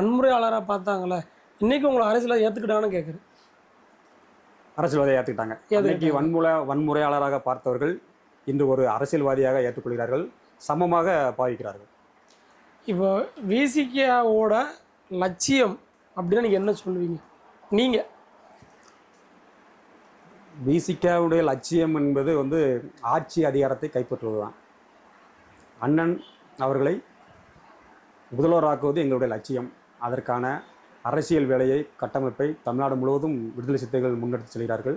வன்முறையாளராக பார்த்தாங்களே, இன்னைக்கு உங்களை அரசியலாக ஏற்றுக்கிட்டாங்கன்னு கேட்குறேன். அரசியல்வாதியை ஏற்றுக்கிட்டாங்க. அன்னைக்கு வன்முறையாளராக பார்த்தவர்கள் இன்று ஒரு அரசியல்வாதியாக ஏற்றுக்கொள்கிறார்கள், சமமாக பாவிக்கிறார்கள். இப்போ விசிகாவோட லட்சியம் அப்படின்னா நீங்கள் என்ன சொல்லுவீங்க? நீங்கள் விசிகாவுடைய லட்சியம் என்பது ஆட்சி அதிகாரத்தை கைப்பற்றுவது தான். அண்ணன் அவர்களை முதல்வராக்குவது எங்களுடைய லட்சியம். அதற்கான அரசியல் வேலையை, கட்டமைப்பை தமிழ்நாடு முழுவதும் விடுதலை சிறுத்தைகள் முன்னெடுத்து செல்கிறார்கள்.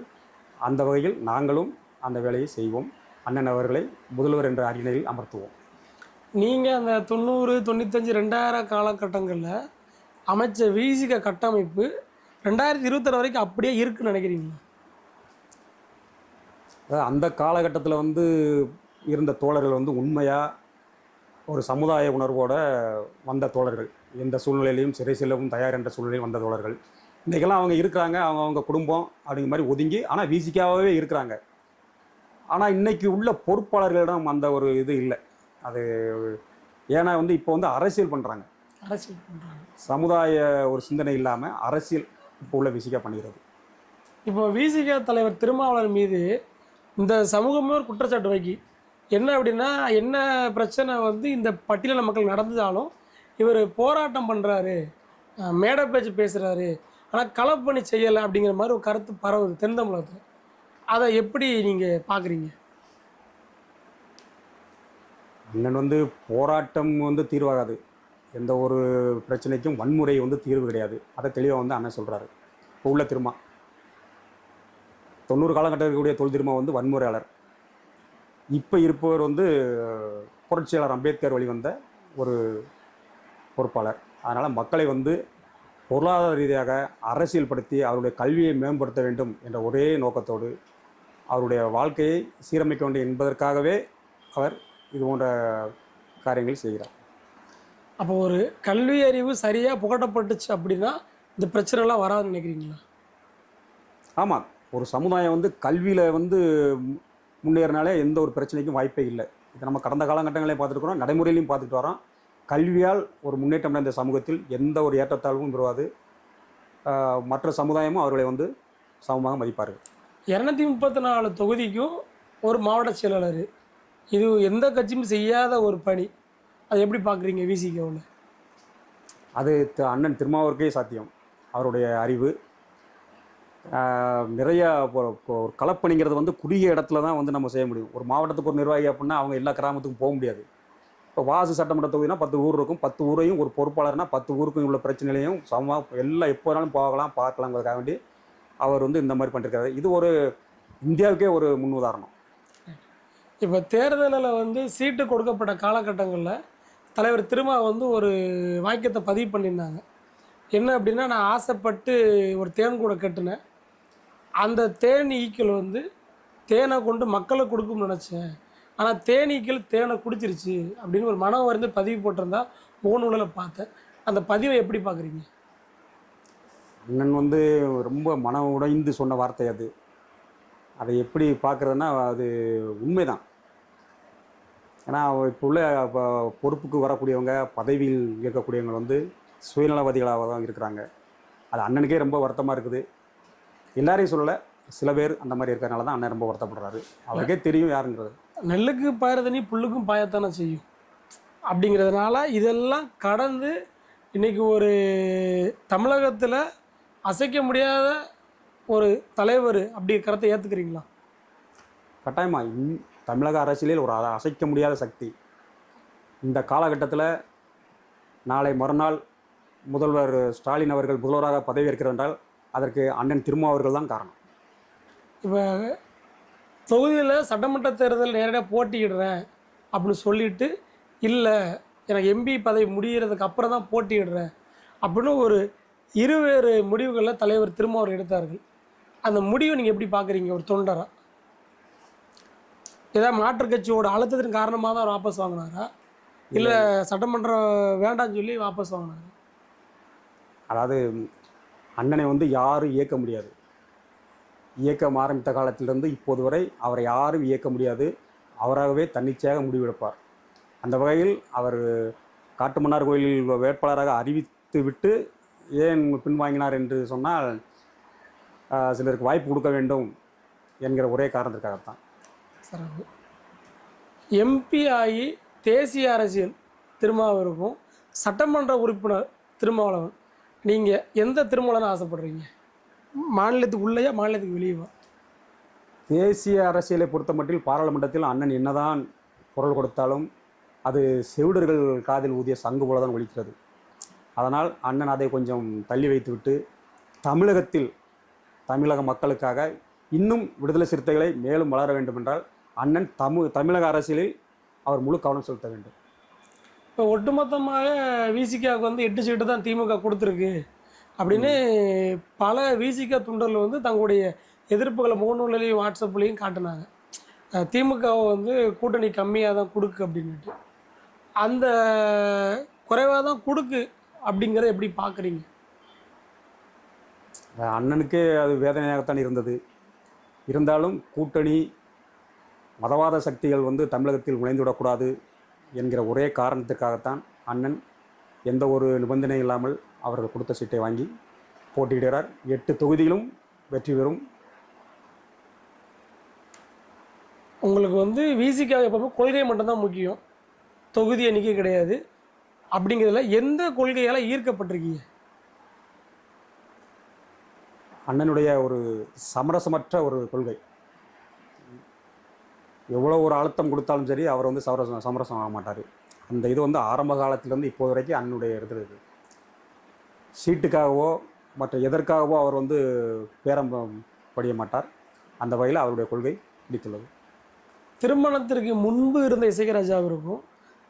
அந்த வகையில் நாங்களும் அந்த வேலையை செய்வோம். அண்ணன் அவர்களை முதல்வர் என்ற அரியணையில் அமர்த்துவோம். நீங்கள் அந்த 90, 95, 2000 காலகட்டங்களில் அமைச்ச விசிக கட்டமைப்பு 2026 வரைக்கும் அப்படியே இருக்குன்னு நினைக்கிறீங்களா? அந்த காலகட்டத்தில் இருந்த தோழர்கள் உண்மையாக ஒரு சமுதாய உணர்வோடு வந்த தோழர்கள், எந்த சூழ்நிலையிலையும் சிறை செல்லவும் தயார் என்ற சூழ்நிலையில் வந்த தோழர்கள். இன்றைக்கெல்லாம் அவங்க இருக்கிறாங்க, அவங்க குடும்பம் அப்படிங்கிற மாதிரி ஒதுங்கி, ஆனால் விசிகாவே இருக்கிறாங்க. ஆனால் இன்றைக்கி உள்ள பொறுப்பாளர்களிடம் அந்த ஒரு இது இல்லை. அது ஏன்னா இப்போ அரசியல் பண்ணுறாங்க. சமுதாய ஒரு சிந்தனை இல்லாமல் அரசியல் இப்போ உள்ள விசிகா பண்ணுகிறது. இப்போ விசிகா தலைவர் திருமாவளவன் மீது இந்த சமூகமே ஒரு குற்றச்சாட்டு வைக்கி என்ன அப்படின்னா, என்ன பிரச்சனை இந்த பட்டியலின மக்கள் நடந்தாலும் இவர் போராட்டம் பண்ணுறாரு, மேடை பேச்சு பேசுகிறாரு, ஆனால் களப்பணி செய்யலை அப்படிங்கிற மாதிரி ஒரு கருத்து பரவுது தென் தமிழகத்தில். அதை எப்படி நீங்கள் பார்க்குறீங்க? அண்ணன் போராட்டம் தீர்வாகாது. எந்த ஒரு பிரச்சனைக்கும் வன்முறை தீர்வு கிடையாது. அதை தெளிவாக அண்ணன் சொல்கிறாரு. இப்போ உள்ள திருமா 90 காலகட்டத்தில் இருக்கக்கூடிய தொல் திருமா வன்முறையாளர். இப்போ இருப்பவர் புரட்சியாளர் அம்பேத்கர் வழிவந்த ஒரு பொறுப்பாளர். அதனால் மக்களை பொருளாதார ரீதியாக அரசியல் படுத்தி அவருடைய கல்வியை மேம்படுத்த வேண்டும் என்ற ஒரே நோக்கத்தோடு அவருடைய வாழ்க்கையை சீரமைக்க வேண்டும் என்பதற்காகவே அவர் இது போன்ற காரியங்கள் செய்கிறார். அப்போ ஒரு கல்வி அறிவு சரியாக புகட்டப்பட்டுச்சு அப்படின்னா இந்த பிரச்சனைலாம் வராதுன்னு நினைக்கிறீங்களா? ஆமாம், ஒரு சமுதாயம் கல்வியில் முன்னேறினாலே எந்த ஒரு பிரச்சனைக்கும் வாய்ப்பே இல்லை. இதை நம்ம கடந்த காலகட்டங்களையும் பார்த்துருக்குறோம், நடைமுறையிலையும் பார்த்துட்டு வரோம். கல்வியால் ஒரு முன்னேற்றம் அடைந்த சமூகத்தில் எந்த ஒரு ஏற்றத்தாழ்வும் பெறுவாது. மற்ற சமுதாயமும் அவர்களை சமமாக மதிப்பார்கள். 234 தொகுதிக்கும் ஒரு மாவட்ட செயலாளர், இது எந்த கட்சியும் செய்யாத ஒரு பணி. அது எப்படி பார்க்குறீங்க விசிகாவில்? அது அண்ணன் திருமாவூருக்கே சாத்தியம். அவருடைய அறிவு நிறையா ஒரு களப்பணிங்கிறது குறுகிய இடத்துல தான் நம்ம செய்ய முடியும். ஒரு மாவட்டத்துக்கு ஒரு நிர்வாகி அப்படின்னா அவங்க எல்லா கிராமத்துக்கும் போக முடியாது. இப்போ வாசு சட்டமன்ற தொகுதினா 10 ஊர் இருக்கும். 10 ஊரையும் ஒரு பொறுப்பாளர்னா 10 ஊருக்கும் உள்ள பிரச்சனைகளையும் சமமாக எல்லாம் எப்போ வேணாலும் போகலாம், பார்க்கலாங்கிறதுக்காக வேண்டி அவர் இந்த மாதிரி பண்ணிருக்காரு. இது ஒரு இந்தியாவுக்கே ஒரு முன் உதாரணம். இப்போ தேர்தலில் சீட்டு கொடுக்கப்பட்ட காலகட்டங்களில் தலைவர் திருமா ஒரு வாக்கியத்தை பதிவு பண்ணியிருந்தாங்க. என்ன அப்படின்னா, நான் ஆசைப்பட்டு ஒரு தேன் கூட கட்டினேன், அந்த தேன் ஈக்கள் தேனை கொண்டு மக்களை கொடுக்கும்னு நினச்சேன், ஆனால் தேனீக்கள் தேனை குடிச்சிருச்சு அப்படின்னு ஒரு மனம் வந்து பதிவு போட்டிருந்தா முகநூலில் பார்த்தேன். அந்த பதிவை எப்படி பார்க்குறீங்க? அண்ணன் ரொம்ப மனம் உடைந்து சொன்ன வார்த்தை அது. அதை எப்படி பார்க்குறதுன்னா அது உண்மைதான். ஏன்னா இப்போ உள்ள பொறுப்புக்கு வரக்கூடியவங்க, பதவியில் இருக்கக்கூடியவங்க சுயநலவாதிகளாக தான் இருக்கிறாங்க. அது அண்ணனுக்கே ரொம்ப வருத்தமாக இருக்குது. எல்லாரையும் சொல்லலை, சில பேர் அந்த மாதிரி இருக்கிறனால தான் அண்ணன் ரொம்ப வருத்தப்படுறாரு. அவருக்கே தெரியும் யாருங்கிறது. நெல்லுக்கு பாயிற தண்ணி புல்லுக்கும் பாயத்தானே செய்யும் அப்படிங்கிறதுனால இதெல்லாம் கடந்து இன்றைக்கி ஒரு தமிழகத்தில் அசைக்க முடியாத ஒரு தலைவர் அப்படி கருத்தை ஏற்றுக்கிறீங்களா? கட்டாயமாக தமிழக அரசியலில் ஒரு அசைக்க முடியாத சக்தி. இந்த காலகட்டத்தில் நாளை மறுநாள் முதல்வர் ஸ்டாலின் அவர்கள் முதல்வராக பதவியேற்கிறார் என்றால் அதற்கு அண்ணன் திருமாவர்கள் தான் காரணம். இப்போ தொகுதியில் சட்டமன்ற தேர்தல் நேரடியாக போட்டியிடுறேன் அப்படின்னு சொல்லிட்டு, இல்லை எனக்கு எம்பி பதவி முடிகிறதுக்கு அப்புறம் தான் போட்டியிடுறேன் அப்படின்னு ஒரு இருவேறு முடிவுகளில் தலைவர் திருமாவர்கள் எடுத்தார்கள். அந்த முடிவை நீங்கள் எப்படி பார்க்குறீங்க? ஒரு தொண்டராக ஏதாவது மாற்றுக் கட்சியோட அழுத்தத்தின் காரணமாக தான் அவர் வாபஸ் வாங்கினாரா, இல்லை சட்டமன்றம் வேண்டாம்னு சொல்லி வாபஸ் வாங்கினாரா? அதாவது அண்ணனை யாரும் இயக்க முடியாது. இயக்கம் ஆரம்பித்த காலத்திலிருந்து இப்போது வரை அவரை யாரும் இயக்க முடியாது. அவராகவே தன்னிச்சையாக முடிவெடுப்பார். அந்த வகையில் அவர் காட்டுமன்னார் கோயிலில் வேட்பாளராக வைத்து விட்டு ஏன் பின்வாங்கினார் என்று சொன்னால் சிலருக்கு வாய்ப்பு கொடுக்க வேண்டும் என்கிற ஒரே காரணத்திற்காகத்தான். சிறப்பு. எம்பி ஆகி தேசிய அரசியல் திருமாவளவனுக்கும் சட்டமன்ற உறுப்பினர் திருமாவளவன், நீங்கள் எந்த திருமாவளவன் ஆசைப்படுறீங்க? மாநிலத்துக்கு உள்ளேயா மாநிலத்துக்கு வெளியவா? தேசிய அரசியலை பொறுத்த மட்டில் பாராளுமன்றத்தில் அண்ணன் என்னதான் குரல் கொடுத்தாலும் அது செவிடர்கள் காதில் ஊதிய சங்கு போல தான் ஒலிக்கிறது. அதனால் அண்ணன் அதை கொஞ்சம் தள்ளி வைத்துவிட்டு தமிழகத்தில் தமிழக மக்களுக்காக இன்னும் விடுதலை சிறுத்தைகளை மேலும் வளர வேண்டும் என்றால் அண்ணன் தமிழக அரசியலில் அவர் முழு கவனம் செலுத்த வேண்டும். இப்போ ஒட்டுமொத்தமாக விசிகாவுக்கு வந்து 8 சீட்டு தான் திமுக கொடுத்துருக்கு அப்படின்னு பல விசிகா தொண்டர்கள் வந்து தங்களுடைய எதிர்ப்புகளை முகநூல்லையும் வாட்ஸ்அப்லேயும் காட்டினாங்க. திமுகவை வந்து கூட்டணி கம்மியாக தான் கொடுக்கு அப்படின்ட்டு. அந்த குறைவாக தான் கொடுக்கு அப்படிங்கிறத எப்படி பார்க்குறீங்க? அண்ணனுக்கே அது வேதனையாகத்தான் இருந்தது. இருந்தாலும் கூட்டணி மதவாத சக்திகள் வந்து தமிழகத்தில் நுழைந்துவிடக்கூடாது என்கிற ஒரே காரணத்திற்காகத்தான் அண்ணன் எந்த ஒரு நிபந்தனை இல்லாமல் அவர்கள் கொடுத்த சீட்டை வாங்கி போட்டியிடுகிறார். 8 தொகுதியிலும் வெற்றி பெறும். உங்களுக்கு வந்து விசிகாக எப்பவுமே கொள்கை மட்டும்தான் முக்கியம், தொகுதி எண்ணிக்கை கிடையாது அப்படிங்கிறதுல எந்த கொள்கையால் ஈர்க்கப்பட்டிருக்கீங்க? அண்ணனுடைய ஒரு சமரசமற்ற ஒரு கொள்கை. எவ்வளோ ஒரு அழுத்தம் கொடுத்தாலும் சரி அவர் வந்து சமரசம் ஆக மாட்டார். அந்த இது வந்து ஆரம்ப காலத்திலேருந்து இப்போது வரைக்கும் அண்ணனுடைய இருக்குது. சீட்டுக்காகவோ மற்ற எதற்காகவோ அவர் வந்து பேரம் படிய மாட்டார். அந்த வகையில் அவருடைய கொள்கை பிடித்துள்ளது. திருமணத்திற்கு முன்பு இருந்த இசைக்கராஜாவிற்கும்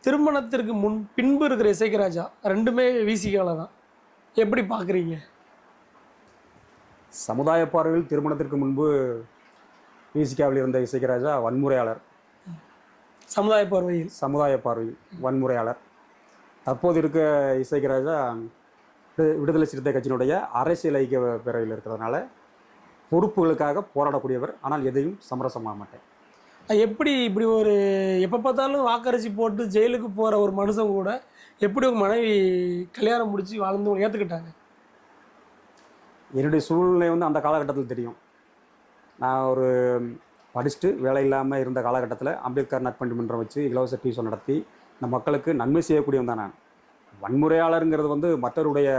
திருமணத்திற்கு பின்பு இருக்கிற இசைக்கராஜா ரெண்டுமே விசிகாவில் தான். எப்படி பார்க்குறீங்க? சமுதாய பார்வையில் திருமணத்திற்கு முன்பு விசிகாவில் இருந்த இசைக்கராஜா வன்முறையாளர். சமுதாய பார்வையில் வன்முறையாளர். தற்போது இருக்க இசைக்கராஜா விடுதலை சிறுத்தை கட்சியினுடைய அரசியல் ஐக்கிய பேரவையில் இருக்கிறதுனால பொறுப்புகளுக்காக போராடக்கூடியவர். ஆனால் எதையும் சமரசமாக மாட்டேன். எப்படி இப்படி ஒரு எப்போ பார்த்தாலும் வாக்கரிசி போட்டு ஜெயிலுக்கு போகிற ஒரு மனுஷன் கூட எப்படி உங்கள் மனைவி கல்யாணம் முடித்து வாழ்ந்து ஏற்றுக்கிட்டாங்க? என்னுடைய சூழ்நிலை வந்து அந்த காலகட்டத்தில் தெரியும். நான் ஒரு படிச்சுட்டு வேலை இல்லாமல் இருந்த காலகட்டத்தில் அம்பேத்கர் நற்பணி மன்றம் வச்சு இலவச டியூஷன் நடத்தி இந்த மக்களுக்கு நன்மை செய்யக்கூடியவன் தான் நான். வன்முறையாளருங்கிறது வந்து மற்றவருடைய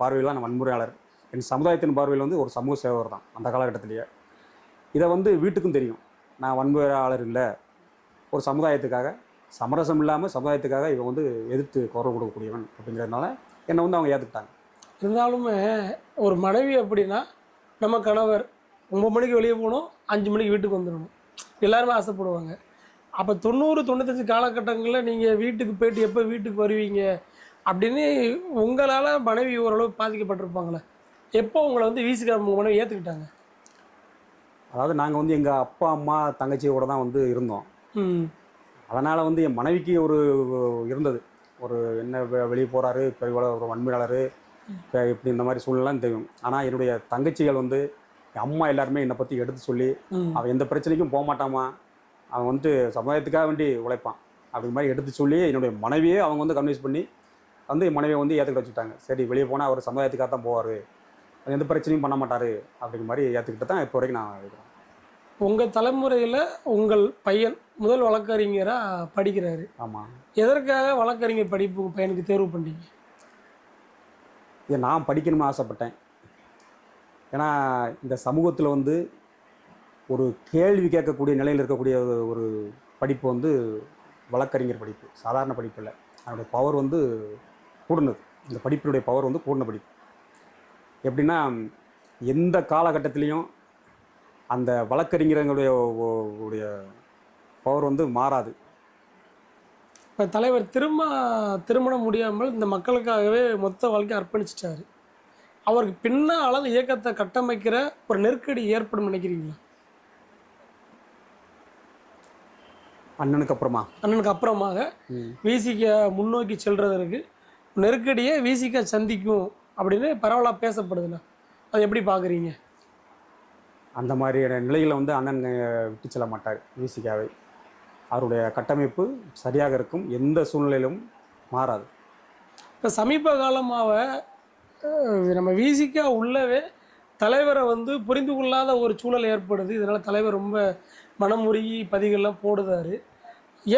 பார்வையில் நான் வன்முறையாளர். என் சமுதாயத்தின் பார்வையில் வந்து ஒரு சமூக சேவகர் தான் அந்த காலகட்டத்திலேயே. இதை வந்து வீட்டுக்கும் தெரியும். நான் வன்முறையாளர் இல்லை, ஒரு சமுதாயத்துக்காக சமரசம் இல்லாமல் சமுதாயத்துக்காக இவன் வந்து எதிர்த்து குரல் கொடுக்கக்கூடியவன் அப்படிங்கிறதுனால என்னை வந்து அவங்க ஏற்றுக்கிட்டாங்க. இருந்தாலுமே ஒரு மனைவி அப்படின்னா நம்ம கணவர் 9 மணிக்கு வெளியே போகணும், 5 மணிக்கு வீட்டுக்கு வந்துடணும், எல்லாருமே ஆசைப்படுவாங்க. அப்போ 90-95 காலகட்டங்களில் நீங்கள் வீட்டுக்கு போயிட்டு எப்போ வீட்டுக்கு வருவீங்க அப்படின்னு உங்களால் மனைவி ஓரளவு பாதிக்கப்பட்டிருப்பாங்களே. எப்போ உங்களை வந்து விசிகா உங்கள் மனைவி ஏற்றுக்கிட்டாங்க? அதாவது நாங்கள் வந்து எங்கள் அப்பா அம்மா தங்கச்சியோட தான் வந்து இருந்தோம். அதனால் வந்து என் மனைவிக்கு ஒரு இருந்தது, ஒரு என்ன வெளியே போகிறாரு, இப்போ இவ்வளோ ஒரு வன்முறையாளர் இப்படி இந்த மாதிரி சூழ்நிலாம் தெரியும். ஆனால் என்னுடைய தங்கச்சிகள் வந்து என் அம்மா எல்லாருமே என்னை பற்றி எடுத்து சொல்லி அவன் எந்த பிரச்சனைக்கும் போக மாட்டாமா, அவன் வந்துட்டு சமுதாயத்துக்காக வேண்டி உழைப்பான் அப்படி மாதிரி எடுத்து சொல்லி என்னுடைய மனைவியே அவங்க வந்து கன்வின்ஸ் பண்ணி வந்து என் மனைவியை வந்து ஏற்றுக்கிட்ட வச்சுட்டாங்க. சரி, வெளியே போனால் அவர் சமுதாயத்துக்காக தான் போவார், எந்த பிரச்சனையும் பண்ண மாட்டார் அப்படிங்கிற மாதிரி ஏற்றுக்கிட்டு தான் இப்போ வரைக்கும் நான் இருக்கிறேன். உங்கள் தலைமுறையில் உங்கள் பையன் முதல் வழக்கறிஞராக படிக்கிறாரு. ஆமாம். எதற்காக வழக்கறிஞர் படிப்பு பையனுக்கு தேர்வு பண்ணீங்க? இதை நான் படிக்கணும்னு ஆசைப்பட்டேன். ஏன்னா இந்த சமூகத்தில் வந்து ஒரு கேள்வி கேட்கக்கூடிய நிலையில் இருக்கக்கூடிய ஒரு படிப்பு வந்து வழக்கறிஞர் படிப்பு. சாதாரண படிப்பு இல்லை, அதனுடைய பவர் வந்து கூடுனது. இந்த படிப்பினுடைய பவர் வந்து கூடின படிப்பு. எப்படின்னா எந்த காலகட்டத்திலையும் அந்த வழக்கறிஞர்களுடைய பவர் வந்து மாறாது. இப்போ தலைவர் திருமணம் முடியாமல் இந்த மக்களுக்காகவே மொத்த வாழ்க்கை அர்ப்பணிச்சிட்டாரு. அவருக்கு பின்னால் அந்த இயக்கத்தை கட்டமைக்கிற ஒரு நெருக்கடி ஏற்படும் நினைக்கிறீங்களா? அண்ணனுக்கு அப்புறமாக விசிகா முன்னோக்கி செல்றதற்கு நெருக்கடியை விசிகா சந்திக்கும் அப்படின்னு பரவலாக பேசப்படுதுண்ணா. அது எப்படி பார்க்குறீங்க? அந்த மாதிரியான நிலையில் வந்து அண்ணன் விட்டு செல்ல மாட்டார் விசிகாவை. அவருடைய கட்டமைப்பு சரியாக இருக்கும், எந்த சூழ்நிலையிலும் மாறாது. இப்போ சமீப காலமாக நம்ம விசிகா உள்ளவே தலைவரை வந்து புரிந்து கொள்ளாத ஒரு சூழல் ஏற்படுது. இதனால் தலைவர் ரொம்ப மனமுருகி பதிகள்லாம் போடுதாரு.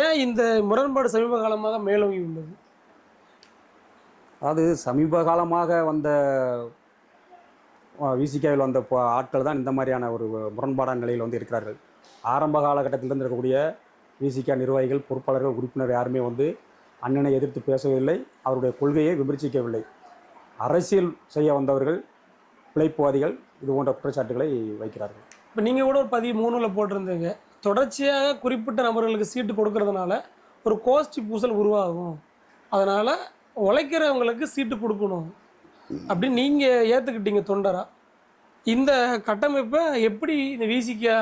ஏன் இந்த முரண்பாடு சமீப காலமாக மேலோங்கி உள்ளது? அதாவது சமீப காலமாக வந்த விசிகாவில் வந்த ஆட்கள் தான் இந்த மாதிரியான ஒரு முரண்பாடான நிலையில் வந்து இருக்கிறார்கள். ஆரம்ப காலகட்டத்திலிருந்து இருக்கக்கூடிய விசிகா நிர்வாகிகள், பொறுப்பாளர்கள், உறுப்பினர் யாருமே வந்து அண்ணனை எதிர்த்து பேசவில்லை, அவருடைய கொள்கையை விமர்சிக்கவில்லை. அரசியல் செய்ய வந்தவர்கள், பிழைப்புவாதிகள் இது போன்ற குற்றச்சாட்டுகளை வைக்கிறார்கள். இப்போ நீங்கள் கூட ஒரு பதிவு 3ல் போட்டிருந்தீங்க. தொடர்ச்சியாக குறிப்பிட்ட நபர்களுக்கு சீட்டு கொடுக்கறதுனால ஒரு கோஷ்டி பூசல் உருவாகும். அதனால் உழைக்கிறவங்களுக்கு சீட்டு கொடுக்கணும் அப்படின்னு நீங்கள் ஏற்றுக்கிட்டீங்க தொண்டரா. இந்த கட்டமைப்பை எப்படி இந்த விசிகா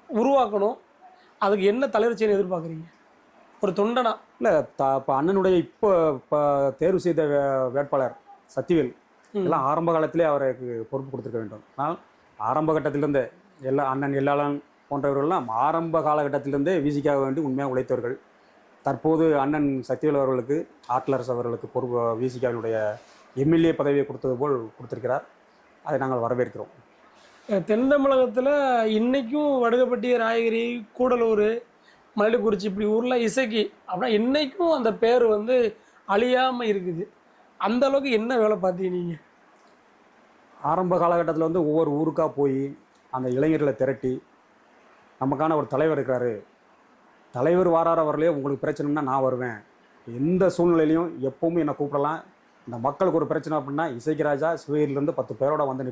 உருவாக்கணும்? அதுக்கு என்ன தலைவர் செய்யணும் எதிர்பார்க்குறீங்க ஒரு தொண்டனா? இல்லை இப்போ அண்ணனுடைய இப்போ தேர்வு செய்த வேட்பாளர் சக்திவேல் எல்லாம் ஆரம்ப காலத்திலே அவருக்கு பொறுப்பு கொடுத்துருக்க வேண்டும். ஆனால் ஆரம்ப கட்டத்திலிருந்தே அண்ணன் எல்லாளன் போன்றவர்கள்லாம் ஆரம்ப காலகட்டத்திலிருந்தே விசிகாக வேண்டி உண்மையாக உழைத்தவர்கள். தற்போது அண்ணன் சக்திவேல் அவர்களுக்கு, ஆட்லரசு அவர்களுக்கு பொறுப்பு விசிகாவினுடைய எம்எல்ஏ பதவியை கொடுத்தது போல் கொடுத்திருக்கிறார். அதை நாங்கள் வரவேற்கிறோம். தென் தமிழகத்தில் இன்றைக்கும் வடுகப்பட்டி, ராயகிரி, கூடலூர், மயிலக்குறிச்சி இப்படி ஊரில் இசைக்கு அப்படின்னா இன்றைக்கும் அந்த பேர் வந்து அழியாமல் இருக்குது. அந்த அளவுக்கு என்ன வேலை பார்த்தீங்க நீங்கள்? ஆரம்ப காலகட்டத்தில் வந்து ஒவ்வொரு ஊருக்காக போய் அந்த இளைஞர்களை திரட்டி, நமக்கான ஒரு தலைவர் இருக்கிறாரு, தலைவர் வாரார வரலையோ உங்களுக்கு பிரச்சனைன்னா நான் வருவேன், எந்த சூழ்நிலையிலையும் எப்போவுமே என்னை கூப்பிடலாம், இந்த மக்களுக்கு ஒரு பிரச்சனை அப்படின்னா இசைக்கு ராஜா சிவகிரிலேருந்து 10 பேரோட வந்து